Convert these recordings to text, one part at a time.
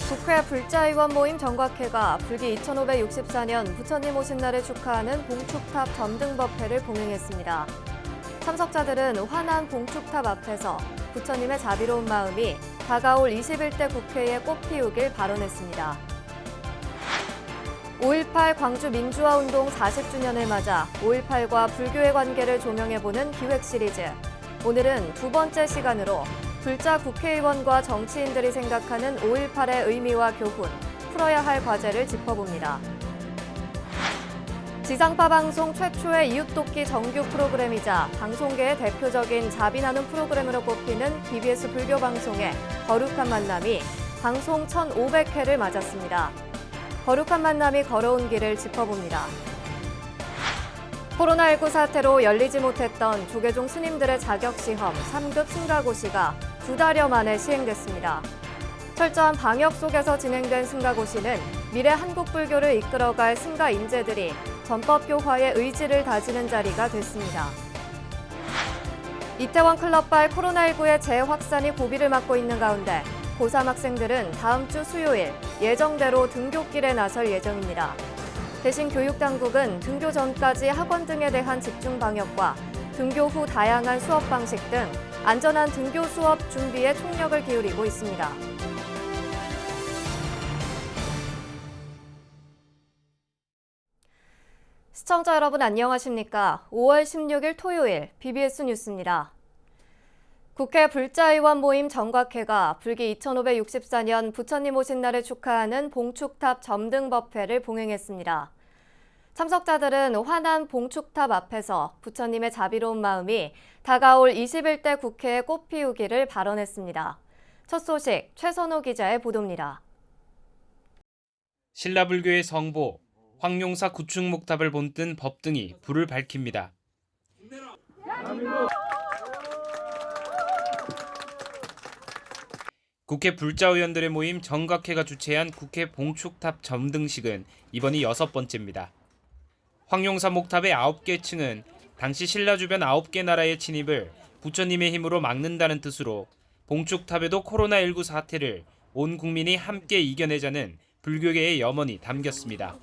국회 불자의원 모임 정각회가 불기 2564년 부처님 오신 날을 축하하는 봉축탑 점등법회를 봉행했습니다. 참석자들은 환한 봉축탑 앞에서 부처님의 자비로운 마음이 다가올 21대 국회에 꽃피우길 발언했습니다. 5.18 광주 민주화운동 40주년을 맞아 5.18과 불교의 관계를 조명해보는 기획 시리즈. 오늘은 두 번째 시간으로 불자 국회의원과 정치인들이 생각하는 5.18의 의미와 교훈, 풀어야 할 과제를 짚어봅니다. 지상파 방송 최초의 이웃돕기 정규 프로그램이자 방송계의 대표적인 자비 나눔 프로그램으로 꼽히는 BBS 불교 방송의 거룩한 만남이 방송 1500회를 맞았습니다. 거룩한 만남이 걸어온 길을 짚어봅니다. 코로나19 사태로 열리지 못했던 조계종 스님들의 자격시험 3급 승가고시가 2달여 만에 시행됐습니다. 철저한 방역 속에서 진행된 승가고시는 미래 한국 불교를 이끌어갈 승가 인재들이 전법 교화의 의지를 다지는 자리가 됐습니다. 이태원 클럽발 코로나19의 재확산이 고비를 맞고 있는 가운데 고3 학생들은 다음 주 수요일 예정대로 등교길에 나설 예정입니다. 대신 교육당국은 등교 전까지 학원 등에 대한 집중 방역과 등교 후 다양한 수업 방식 등 안전한 등교 수업 준비에 총력을 기울이고 있습니다. 시청자 여러분 안녕하십니까? 5월 16일 토요일 BBS 뉴스입니다. 국회 불자의원 모임 정각회가 불기 2564년 부처님 오신 날을 축하하는 봉축탑 점등법회를 봉행했습니다. 참석자들은 환한 봉축탑 앞에서 부처님의 자비로운 마음이 다가올 21대 국회에 꽃피우기를 발언했습니다. 첫 소식 최선호 기자의 보도입니다. 신라불교의 성보 황룡사 구축목탑을 본뜬 법등이 불을 밝힙니다. 국회 불자의원들의 모임 정각회가 주최한 국회 봉축탑 점등식은 이번이 6번째입니다. 황룡사 목탑의 9개 층은 당시 신라 주변 9개 나라의 침입을 부처님의 힘으로 막는다는 뜻으로 봉축탑에도 코로나19 사태를 온 국민이 함께 이겨내자는 불교계의 염원이 담겼습니다.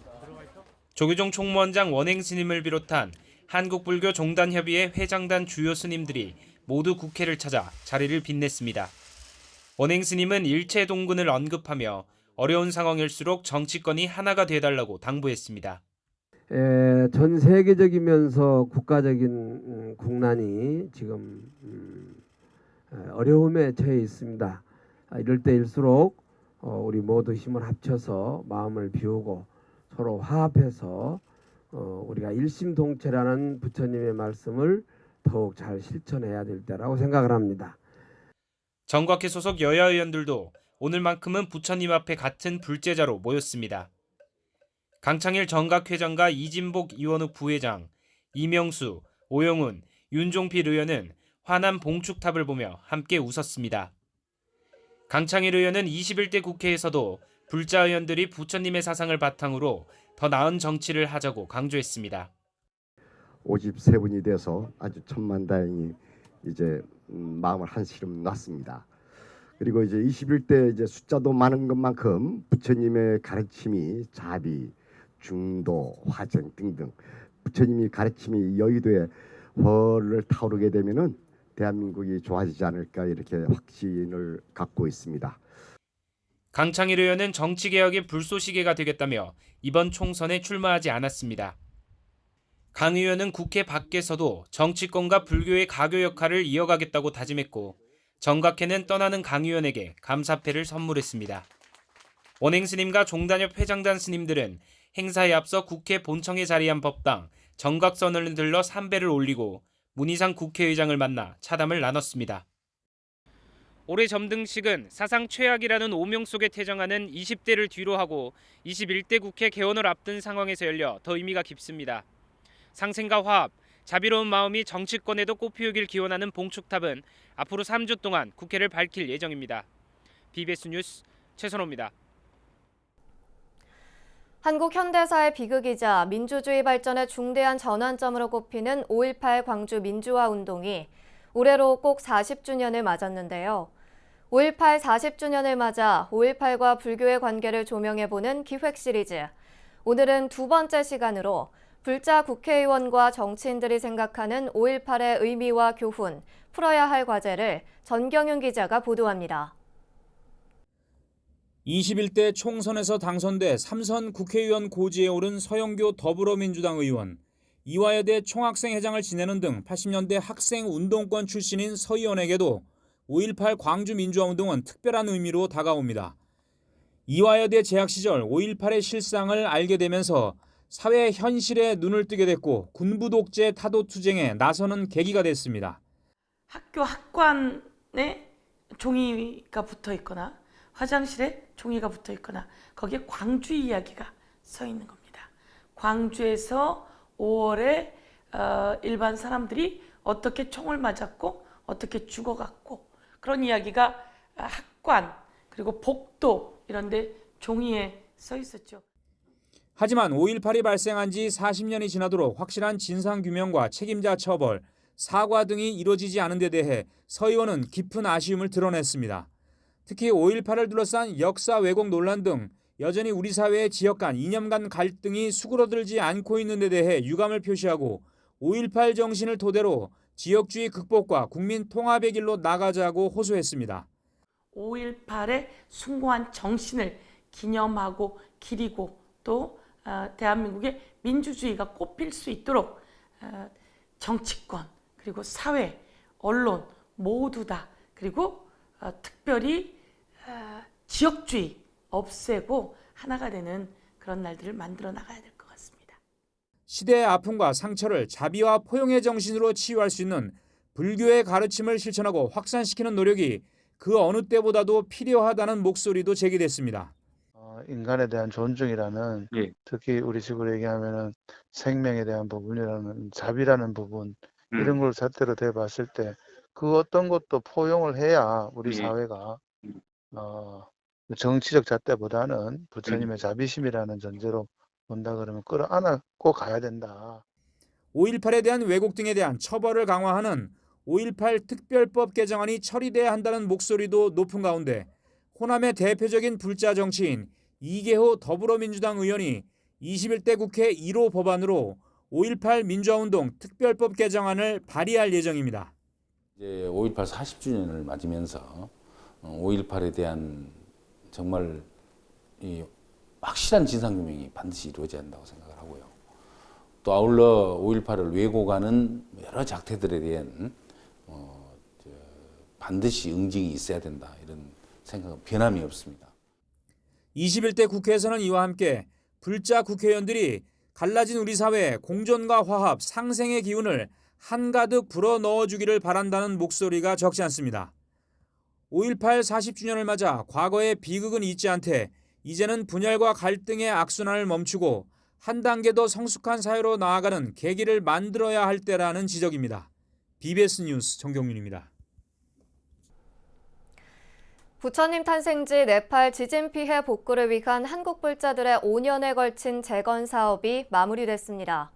조계종 총무원장 원행 스님을 비롯한 한국불교 종단협의회 회장단 주요 스님들이 모두 국회를 찾아 자리를 빛냈습니다. 원행 스님은 일체 동근을 언급하며 어려운 상황일수록 정치권이 하나가 돼달라고 당부했습니다. 전 세계적이면서 국가적인 국난이 지금 어려움에 처해 있습니다. 이럴 때일수록 우리 모두 힘을 합쳐서 마음을 비우고 서로 화합해서 우리가 일심동체라는 부처님의 말씀을 더욱 잘 실천해야 될 때라고 생각을 합니다. 정각회 소속 여야 의원들도 오늘만큼은 부처님 앞에 같은 불제자로 모였습니다. 강창일 정각회장과 이진복 이원욱 부회장, 이명수, 오영훈, 윤종필 의원은 환한 봉축탑을 보며 함께 웃었습니다. 강창일 의원은 21대 국회에서도 불자 의원들이 부처님의 사상을 바탕으로 더 나은 정치를 하자고 강조했습니다. 53분이 돼서 아주 천만다행히 이제 마음을 한시름 놨습니다. 그리고 이제 21대 이제 숫자도 많은 것만큼 부처님의 가르침이 자비, 중도, 화정 등등 부처님이 가르침이 여의도에 훨을 타오르게 되면은 대한민국이 좋아지지 않을까 이렇게 확신을 갖고 있습니다. 강창일 의원은 정치개혁의 불쏘시개가 되겠다며 이번 총선에 출마하지 않았습니다. 강 의원은 국회 밖에서도 정치권과 불교의 가교 역할을 이어가겠다고 다짐했고 정각회는 떠나는 강 의원에게 감사패를 선물했습니다. 원행 스님과 종단협 회장단 스님들은 행사에 앞서 국회 본청에 자리한 법당 정각선을 들러 삼배를 올리고 문희상 국회의장을 만나 차담을 나눴습니다. 올해 점등식은 사상 최악이라는 오명 속에 퇴장하는 20대를 뒤로하고 21대 국회 개원을 앞둔 상황에서 열려 더 의미가 깊습니다. 상생과 화합, 자비로운 마음이 정치권에도 꽃피우길 기원하는 봉축탑은 앞으로 3주 동안 국회를 밝힐 예정입니다. BBS 뉴스 최선호입니다. 한국 현대사의 비극이자 민주주의 발전의 중대한 전환점으로 꼽히는 5.18 광주 민주화 운동이 올해로 꼭 40주년을 맞았는데요. 5.18 40주년을 맞아 5.18과 불교의 관계를 조명해보는 기획 시리즈. 오늘은 두 번째 시간으로 불자 국회의원과 정치인들이 생각하는 5.18의 의미와 교훈, 풀어야 할 과제를 전경윤 기자가 보도합니다. 21대 총선에서 당선돼 3선 국회의원 고지에 오른 서영교 더불어민주당 의원, 이화여대 총학생회장을 지내는 등 80년대 학생 운동권 출신인 서 의원에게도 5.18 광주민주화운동은 특별한 의미로 다가옵니다. 이화여대 재학 시절 5.18의 실상을 알게 되면서 사회 현실에 눈을 뜨게 됐고 군부 독재 타도 투쟁에 나서는 계기가 됐습니다. 학교 학관에 종이가 붙어 있거나 화장실에 종이가 붙어 있거나 거기에 광주 이야기가 써 있는 겁니다. 광주에서 5월에 일반 사람들이 어떻게 총을 맞았고 어떻게 죽어갔고 그런 이야기가 학관 그리고 복도 이런 데 종이에 써 있었죠. 하지만 5.18이 발생한 지 40년이 지나도록 확실한 진상규명과 책임자 처벌, 사과 등이 이루어지지 않은 데 대해 서 의원은 깊은 아쉬움을 드러냈습니다. 특히 5.18을 둘러싼 역사 왜곡 논란 등 여전히 우리 사회의 지역 간 이념 간 갈등이 수그러들지 않고 있는 데 대해 유감을 표시하고 5.18 정신을 토대로 지역주의 극복과 국민 통합의 길로 나가자고 호소했습니다. 5.18의 숭고한 정신을 기념하고 기리고 또 대한민국의 민주주의가 꽃필 수 있도록 정치권 그리고 사회, 언론 모두 다 그리고 특별히 지역주의 없애고 하나가 되는 그런 날들을 만들어 나가야 될 것 같습니다. 시대의 아픔과 상처를 자비와 포용의 정신으로 치유할 수 있는 불교의 가르침을 실천하고 확산시키는 노력이 그 어느 때보다도 필요하다는 목소리도 제기됐습니다. 인간에 대한 존중이라는 특히 우리 식으로 얘기하면은 생명에 대한 부분이라는 자비라는 부분 이런 걸 잣대로 대봤을 때 그 어떤 것도 포용을 해야 우리 사회가 정치적 잣대보다는 부처님의 자비심이라는 전제로 본다 그러면 끌어안고 가야 된다. 5.18에 대한 왜곡 등에 대한 처벌을 강화하는 5.18 특별법 개정안이 처리돼야 한다는 목소리도 높은 가운데 호남의 대표적인 불자 정치인 이계호 더불어민주당 의원이 21대 국회 1호 법안으로 5.18 민주화운동 특별법 개정안을 발의할 예정입니다. 이제 5.18 40주년을 맞으면서 5.18에 대한 정말 이 확실한 진상규명이 반드시 이루어져야 한다고 생각을 하고요. 또 아울러 5.18을 왜곡하는 여러 작태들에 대한 반드시 응징이 있어야 된다 이런 생각은 변함이 없습니다. 21대 국회에서는 이와 함께 불자 국회의원들이 갈라진 우리 사회에 공존과 화합, 상생의 기운을 한가득 불어넣어주기를 바란다는 목소리가 적지 않습니다. 5.18 40주년을 맞아 과거의 비극은 잊지 않되 이제는 분열과 갈등의 악순환을 멈추고 한 단계 더 성숙한 사회로 나아가는 계기를 만들어야 할 때라는 지적입니다. BBS 뉴스 정경윤입니다. 부처님 탄생지 네팔 지진 피해 복구를 위한 한국 불자들의 5년에 걸친 재건 사업이 마무리됐습니다.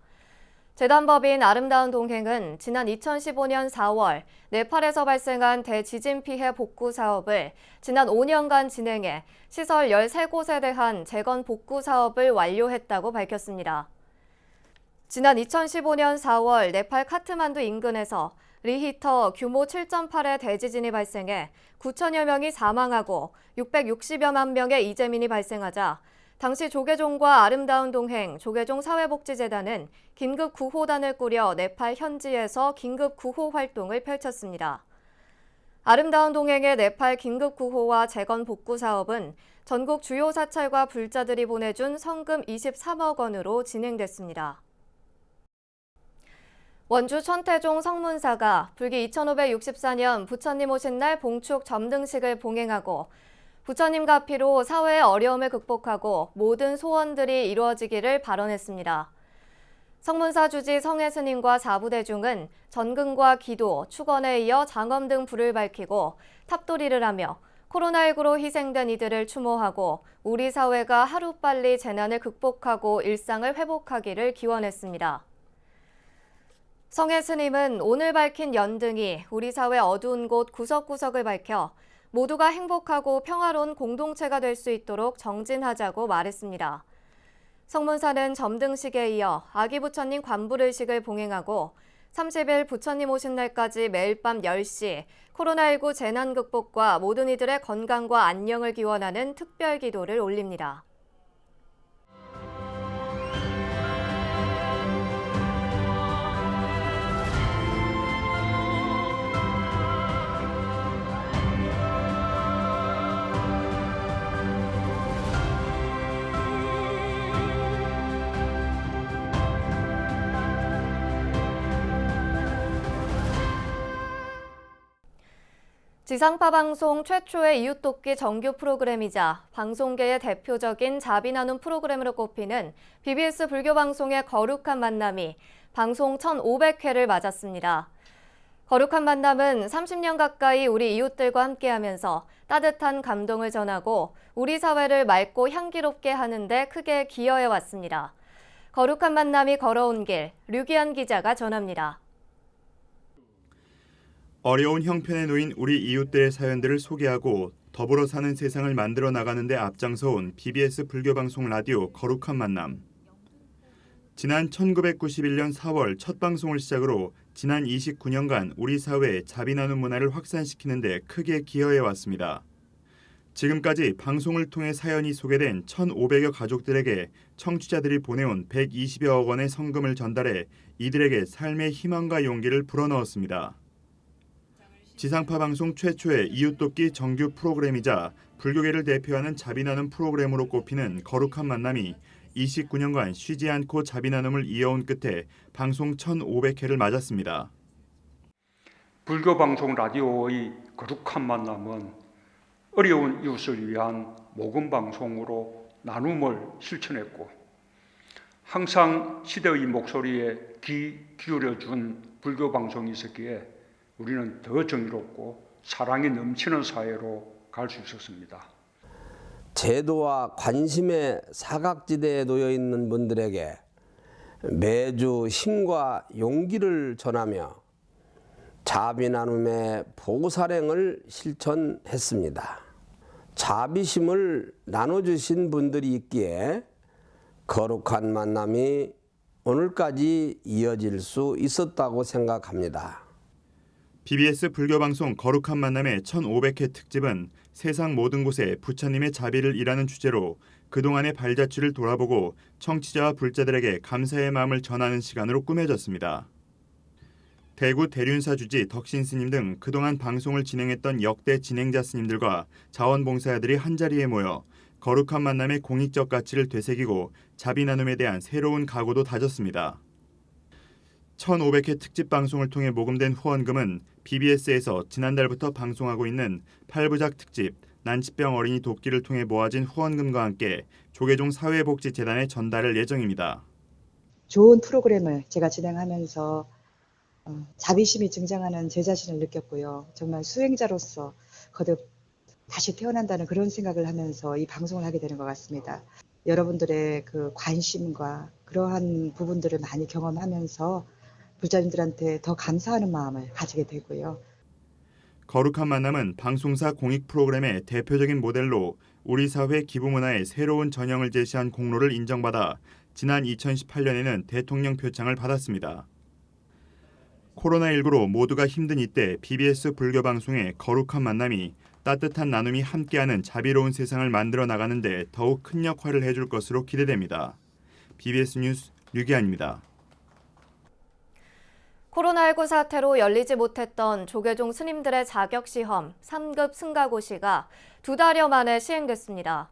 재단법인 아름다운 동행은 지난 2015년 4월 네팔에서 발생한 대지진 피해 복구 사업을 지난 5년간 진행해 시설 13곳에 대한 재건 복구 사업을 완료했다고 밝혔습니다. 지난 2015년 4월 네팔 카트만두 인근에서 리히터 규모 7.8의 대지진이 발생해 9천여 명이 사망하고 660여만 명의 이재민이 발생하자 당시 조계종과 아름다운 동행 조계종 사회복지재단은 긴급 구호단을 꾸려 네팔 현지에서 긴급 구호 활동을 펼쳤습니다. 아름다운 동행의 네팔 긴급 구호와 재건 복구 사업은 전국 주요 사찰과 불자들이 보내준 성금 23억 원으로 진행됐습니다. 원주 천태종 성문사가 불기 2564년 부처님 오신 날 봉축 점등식을 봉행하고 부처님 가피로 사회의 어려움을 극복하고 모든 소원들이 이루어지기를 발언했습니다. 성문사 주지 성혜 스님과 사부대중은 전근과 기도, 축원에 이어 장엄 등 불을 밝히고 탑도리를 하며 코로나19로 희생된 이들을 추모하고 우리 사회가 하루빨리 재난을 극복하고 일상을 회복하기를 기원했습니다. 성혜 스님은 오늘 밝힌 연등이 우리 사회 어두운 곳 구석구석을 밝혀 모두가 행복하고 평화로운 공동체가 될 수 있도록 정진하자고 말했습니다. 성문사는 점등식에 이어 아기 부처님 관불의식을 봉행하고 30일 부처님 오신 날까지 매일 밤 10시 코로나19 재난 극복과 모든 이들의 건강과 안녕을 기원하는 특별 기도를 올립니다. 지상파 방송 최초의 이웃돕기 정규 프로그램이자 방송계의 대표적인 자비 나눔 프로그램으로 꼽히는 BBS 불교 방송의 거룩한 만남이 방송 1,500회를 맞았습니다. 거룩한 만남은 30년 가까이 우리 이웃들과 함께하면서 따뜻한 감동을 전하고 우리 사회를 맑고 향기롭게 하는 데 크게 기여해 왔습니다. 거룩한 만남이 걸어온 길, 류기한 기자가 전합니다. 어려운 형편에 놓인 우리 이웃들의 사연들을 소개하고 더불어 사는 세상을 만들어 나가는 데 앞장서온 BBS 불교방송 라디오 거룩한 만남. 지난 1991년 4월 첫 방송을 시작으로 지난 29년간 우리 사회의 자비 나눔 문화를 확산시키는 데 크게 기여해 왔습니다. 지금까지 방송을 통해 사연이 소개된 1,500여 가족들에게 청취자들이 보내온 120여억 원의 성금을 전달해 이들에게 삶의 희망과 용기를 불어넣었습니다. 지상파 방송 최초의 이웃돕기 정규 프로그램이자 불교계를 대표하는 자비 나눔 프로그램으로 꼽히는 거룩한 만남이 29년간 쉬지 않고 자비 나눔을 이어온 끝에 방송 1,500회를 맞았습니다. 불교 방송 라디오의 거룩한 만남은 어려운 이웃을 위한 모금 방송으로 나눔을 실천했고 항상 시대의 목소리에 귀 기울여준 불교 방송이 있었기에 우리는 더 정의롭고 사랑이 넘치는 사회로 갈 수 있었습니다. 제도와 관심의 사각지대에 놓여 있는 분들에게 매주 힘과 용기를 전하며 자비 나눔의 보살행을 실천했습니다. 자비심을 나눠주신 분들이 있기에 거룩한 만남이 오늘까지 이어질 수 있었다고 생각합니다. BBS 불교방송 거룩한 만남의 1,500회 특집은 세상 모든 곳에 부처님의 자비를 일하는 주제로 그동안의 발자취를 돌아보고 청취자와 불자들에게 감사의 마음을 전하는 시간으로 꾸며졌습니다. 대구 대륜사 주지 덕신 스님 등 그동안 방송을 진행했던 역대 진행자 스님들과 자원봉사자들이 한자리에 모여 거룩한 만남의 공익적 가치를 되새기고 자비 나눔에 대한 새로운 각오도 다졌습니다. 1,500회 특집 방송을 통해 모금된 후원금은 BBS에서 지난달부터 방송하고 있는 8부작 특집 난치병 어린이 돕기를 통해 모아진 후원금과 함께 조계종 사회복지재단에 전달할 예정입니다. 좋은 프로그램을 제가 진행하면서 자비심이 증장하는 제 자신을 느꼈고요. 정말 수행자로서 거듭 다시 태어난다는 그런 생각을 하면서 이 방송을 하게 되는 것 같습니다. 여러분들의 그 관심과 그러한 부분들을 많이 경험하면서 불자님들한테 더 감사하는 마음을 가지게 되고요. 거룩한 만남은 방송사 공익 프로그램의 대표적인 모델로 우리 사회 기부 문화의 새로운 전형을 제시한 공로를 인정받아 지난 2018년에는 대통령 표창을 받았습니다. 코로나19로 모두가 힘든 이때 BBS 불교방송의 거룩한 만남이 따뜻한 나눔이 함께하는 자비로운 세상을 만들어 나가는 데 더욱 큰 역할을 해줄 것으로 기대됩니다. BBS 뉴스 류기환입니다. 코로나19 사태로 열리지 못했던 조계종 스님들의 자격시험 3급 승가고시가 2달여 만에 시행됐습니다.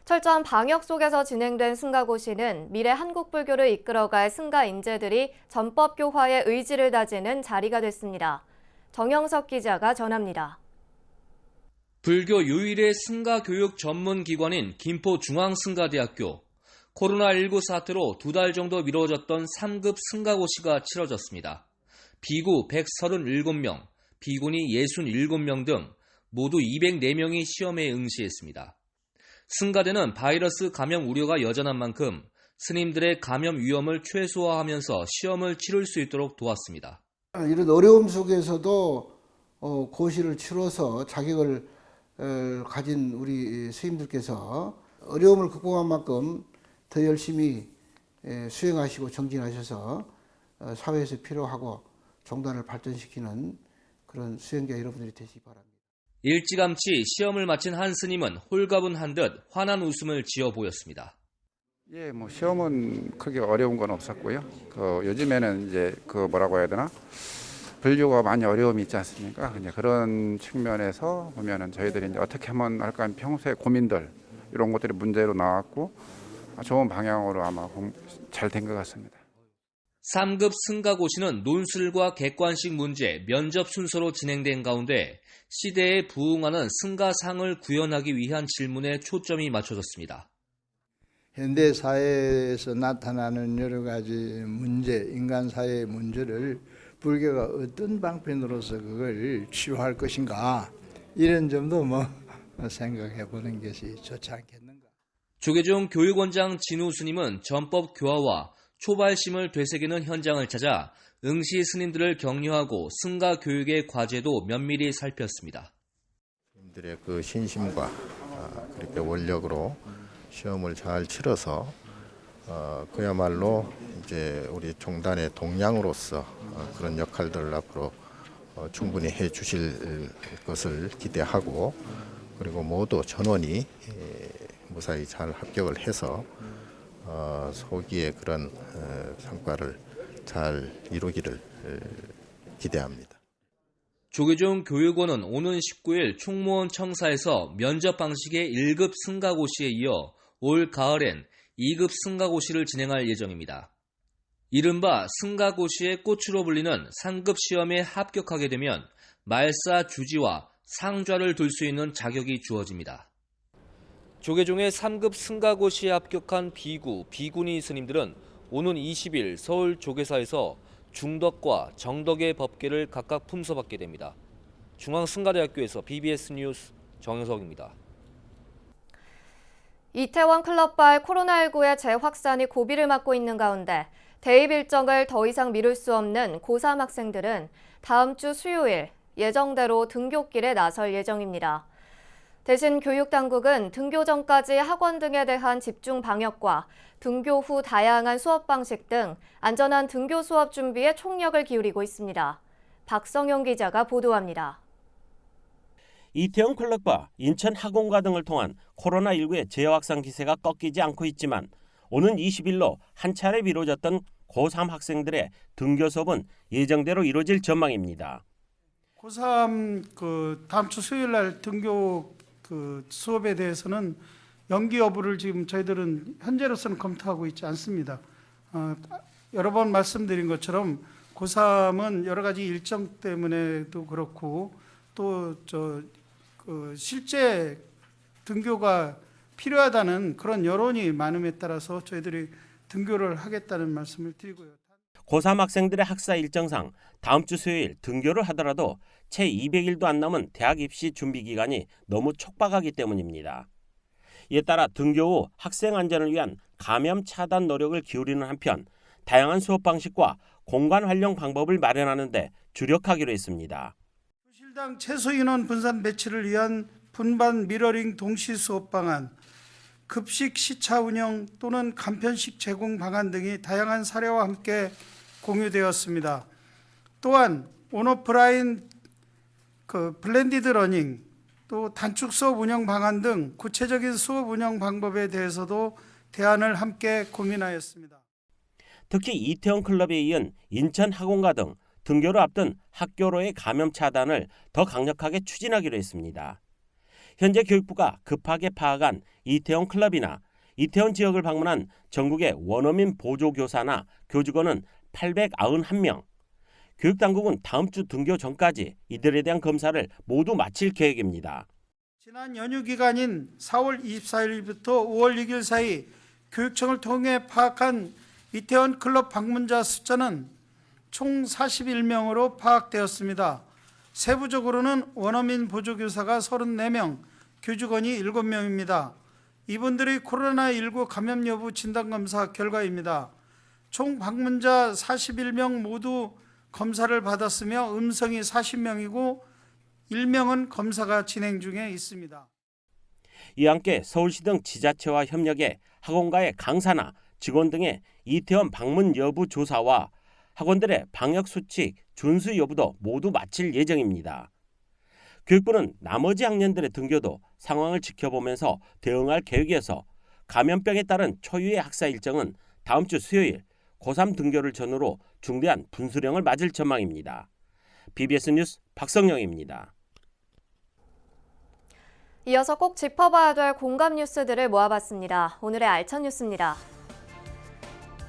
철저한 방역 속에서 진행된 승가고시는 미래 한국불교를 이끌어갈 승가 인재들이 전법 교화의 의지를 다지는 자리가 됐습니다. 정영석 기자가 전합니다. 불교 유일의 승가 교육 전문 기관인 김포중앙승가대학교. 코로나19 사태로 2달 정도 미뤄졌던 3급 승가고시가 치러졌습니다. 비구 137명, 비구니 67명 등 모두 204명이 시험에 응시했습니다. 승가대는 바이러스 감염 우려가 여전한 만큼 스님들의 감염 위험을 최소화하면서 시험을 치를 수 있도록 도왔습니다. 이런 어려움 속에서도 고시를 치러서 자격을 가진 우리 스님들께서 어려움을 극복한 만큼 더 열심히 수행하시고 정진하셔서 사회에서 필요하고 종단을 발전시키는 그런 수행자 여러분들이 되시기 바랍니다. 일찌감치 시험을 마친 한 스님은 홀가분한 듯 환한 웃음을 지어 보였습니다. 예, 뭐 시험은 크게 어려운 건 없었고요. 요즘에는 이제 뭐라고 해야 되나? 불교가 많이 어려움이 있지 않습니까? 이제 그런 측면에서 보면은 저희들이 이제 어떻게 하면 할까 하는 평소의 고민들 이런 것들이 문제로 나왔고 좋은 방향으로 아마 잘 된 것 같습니다. 3급 승가고시는 논술과 객관식 문제, 면접 순서로 진행된 가운데 시대에 부응하는 승가상을 구현하기 위한 질문에 초점이 맞춰졌습니다. 현대 사회에서 나타나는 여러 가지 문제, 인간 사회의 문제를 불교가 어떤 방편으로서 그걸 치유할 것인가 이런 점도 생각해 보는 것이 좋지 않겠는가. 조계종 교육원장 진우 스님은 전법 교화와 초발심을 되새기는 현장을 찾아 응시 스님들을 격려하고 승가 교육의 과제도 면밀히 살폈습니다. 스님들의 그 신심과 그렇게 원력으로 시험을 잘 치러서 그야말로 이제 우리 종단의 동량으로서 그런 역할들을 앞으로 충분히 해 주실 것을 기대하고 그리고 모두 전원이 무사히 잘 합격을 해서 소기의 그런 성과를 잘 이루기를 기대합니다. 조계종 교육원은 오는 19일 총무원 청사에서 면접 방식의 1급 승가고시에 이어 올 가을엔 2급 승가고시를 진행할 예정입니다. 이른바 승가고시의 꽃으로 불리는 상급 시험에 합격하게 되면 말사 주지와 상좌를 둘 수 있는 자격이 주어집니다. 조계종의 3급 승가고시에 합격한 비구, 비구니 스님들은 오는 20일 서울 조계사에서 중덕과 정덕의 법계를 각각 품서받게 됩니다. 중앙승가대학교에서 BBS 뉴스 정영석입니다. 이태원 클럽발 코로나19의 재확산이 고비를 맞고 있는 가운데 대입 일정을 더 이상 미룰 수 없는 고3 학생들은 다음 주 수요일 예정대로 등교길에 나설 예정입니다. 대신 교육당국은 등교 전까지 학원 등에 대한 집중 방역과 등교 후 다양한 수업 방식 등 안전한 등교 수업 준비에 총력을 기울이고 있습니다. 박성용 기자가 보도합니다. 이태원 클럽과 인천 학원가 등을 통한 코로나19의 재확산 기세가 꺾이지 않고 있지만 오는 20일로 한 차례 미뤄졌던 고3 학생들의 등교 수업은 예정대로 이루어질 전망입니다. 고3 다음 주 수요일 날 등교 수업에 대해서는 연기 여부를 지금 저희들은 현재로서는 검토하고 있지 않습니다. 여러 번 말씀드린 것처럼 고3은 여러 가지 일정 때문에도 그렇고 또 실제 등교가 필요하다는 그런 여론이 많음에 따라서 저희들이 등교를 하겠다는 말씀을 드리고요. 고3 학생들의 학사 일정상 다음 주 수요일 등교를 하더라도 채 200일도 안 남은 대학 입시 준비 기간이 너무 촉박하기 때문입니다. 이에 따라 등교 후 학생 안전을 위한 감염 차단 노력을 기울이는 한편 다양한 수업 방식과 공간 활용 방법을 마련하는 데 주력하기로 했습니다. 교실당 최소 인원 분산 배치를 위한 분반 미러링 동시 수업 방안, 급식 시차 운영 또는 간편식 제공 방안 등이 다양한 사례와 함께 공유되었습니다. 또한 온오프라인 블렌디드 러닝, 또 단축 수업 운영 방안 등 구체적인 수업 운영 방법에 대해서도 대안을 함께 고민하였습니다. 특히 이태원 클럽에 이은 인천 학원가 등 등교를 앞둔 학교로의 감염 차단을 더 강력하게 추진하기로 했습니다. 현재 교육부가 급하게 파악한 이태원 클럽이나 이태원 지역을 방문한 전국의 원어민 보조교사나 교직원은 891명. 교육당국은 다음 주 등교 전까지 이들에 대한 검사를 모두 마칠 계획입니다. 지난 연휴 기간인 4월 24일부터 5월 6일 사이 교육청을 통해 파악한 이태원 클럽 방문자 숫자는 총 41명으로 파악되었습니다. 세부적으로는 원어민 보조교사가 34명, 교직원이 7명입니다. 이분들이 코로나19 감염 여부 진단검사 결과입니다. 총 방문자 41명 모두 검사를 받았으며 음성이 40명이고 일명은 검사가 진행 중에 있습니다. 이와 함께 서울시 등 지자체와 협력해 학원가의 강사나 직원 등의 이태원 방문 여부 조사와 학원들의 방역수칙 준수 여부도 모두 마칠 예정입니다. 교육부는 나머지 학년들의 등교도 상황을 지켜보면서 대응할 계획이어서 감염병에 따른 초유의 학사 일정은 다음 주 수요일 고3 등교를 전후로 중대한 분수령을 맞을 전망입니다. BBS 뉴스 박성영입니다. 이어서 꼭 짚어봐야 될 공감 뉴스들을 모아봤습니다. 오늘의 알찬 뉴스입니다.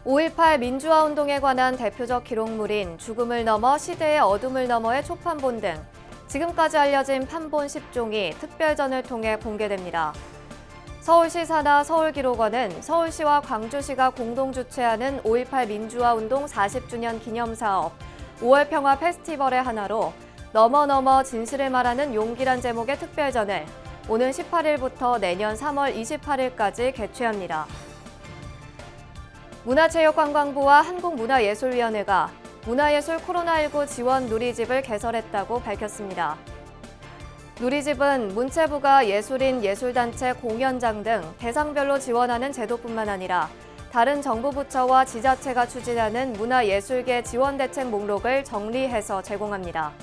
5.18 민주화 운동에 관한 대표적 기록물인 죽음을 넘어 시대의 어둠을 넘어의 초판본 등 지금까지 알려진 판본 10종이 특별전을 통해 공개됩니다. 서울시 산하 서울기록원은 서울시와 광주시가 공동 주최하는 5.18 민주화 운동 40주년 기념사업 5월 평화 페스티벌의 하나로 넘어 진실을 말하는 용기란 제목의 특별전을 오는 18일부터 내년 3월 28일까지 개최합니다. 문화체육관광부와 한국문화예술위원회가 문화예술 코로나19 지원 누리집을 개설했다고 밝혔습니다. 누리집은 문체부가 예술인, 예술단체, 공연장 등 대상별로 지원하는 제도뿐만 아니라 다른 정부 부처와 지자체가 추진하는 문화예술계 지원대책 목록을 정리해서 제공합니다.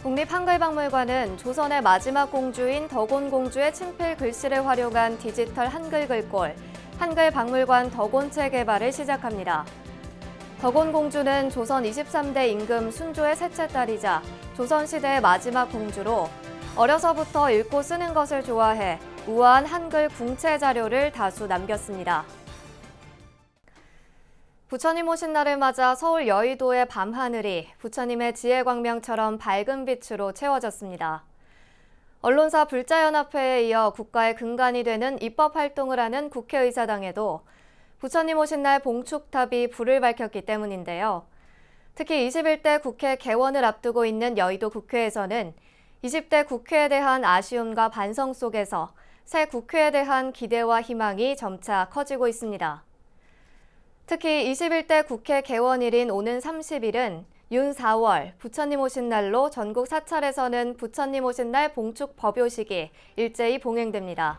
국립한글박물관은 조선의 마지막 공주인 덕온공주의 친필 글씨를 활용한 디지털 한글 글꼴, 한글박물관 덕온체 개발을 시작합니다. 덕온공주는 조선 23대 임금 순조의 셋째 딸이자 조선시대의 마지막 공주로 어려서부터 읽고 쓰는 것을 좋아해 우아한 한글 궁체 자료를 다수 남겼습니다. 부처님 오신 날을 맞아 서울 여의도의 밤하늘이 부처님의 지혜광명처럼 밝은 빛으로 채워졌습니다. 언론사 불자연합회에 이어 국가의 근간이 되는 입법활동을 하는 국회의사당에도 부처님 오신 날 봉축탑이 불을 밝혔기 때문인데요. 특히 21대 국회 개원을 앞두고 있는 여의도 국회에서는 20대 국회에 대한 아쉬움과 반성 속에서 새 국회에 대한 기대와 희망이 점차 커지고 있습니다. 특히 21대 국회 개원일인 오는 30일은 윤 4월 부처님 오신 날로 전국 사찰에서는 부처님 오신 날 봉축 법요식이 일제히 봉행됩니다.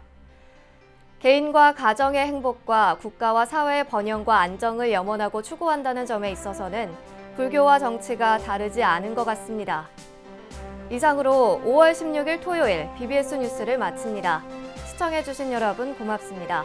개인과 가정의 행복과 국가와 사회의 번영과 안정을 염원하고 추구한다는 점에 있어서는 불교와 정치가 다르지 않은 것 같습니다. 이상으로 5월 16일 토요일 BBS 뉴스를 마칩니다. 시청해주신 여러분 고맙습니다.